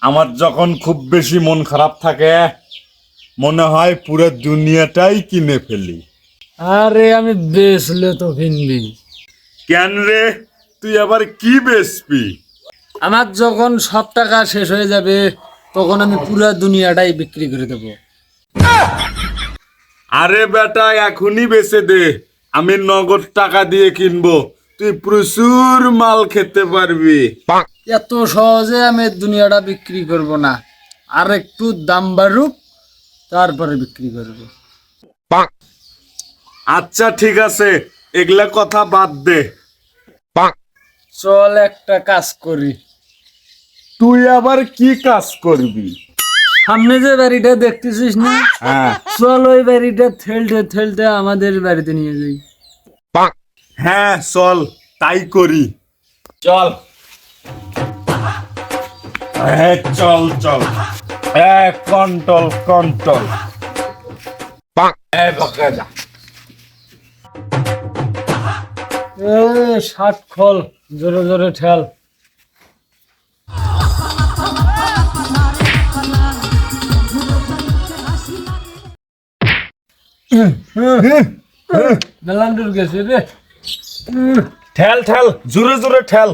আমার যখন খুব বেশি মন খারাপ থাকে মনে হয় পুরো দুনিয়াটাই কিনে ফেলি। আরে আমি বেচলে তো কিনবি। কেন রে, তুই আবার কি বেচবি? আমার যখন সব টাকা শেষ হয়ে যাবে তখন আমি পুরো দুনিয়াটাই বিক্রি করে দেবো। আরে বেটা, এখনই বেচে দে, আমি নগদ টাকা দিয়ে কিনবো, তুই প্রচুর মাল খেতে পারবি। এত সহজে আমি দুনিয়াটা বিক্রি করব না, আর একটু দাম বাড়ুক তারপরে বিক্রি করব। আচ্ছা ঠিক আছে, এগুলা কথা বাদ দে। চল একটা কাজ করি। তুই আবার কি কাজ করবি? সামনে যে বাড়িটা দেখতেছিস না, হ্যাঁ চল ওই বাড়িটা ঠেলতে ঠেলতে আমাদের বাড়িতে নিয়ে যাই। হ্যাঁ চল তাই করি। চল হ্যাঁ চল চল। Control control. শাক খোল, জোরে জোরে ঠেল। মেলান্ডুর গেছে রে। ঠেল ঠেল, জোরে জোরে ঠেল।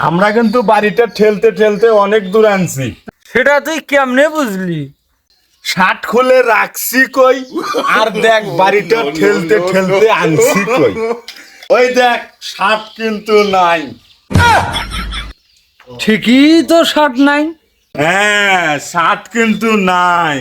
আমরা কিন্তু বাড়িটা ঠেলতে ঠেলতে অনেক দূর আনছি। সেটা তুই কেমনে বুঝলি? শার্ট খুলে রাখছি কই, আর দেখ বাড়িটা ঠেলতে ঠেলতে আনছি কই। ওই দেখ শার্ট কিন্তু নাই। ঠিকই তো শার্ট নাই। হ্যাঁ শার্ট কিন্তু নাই।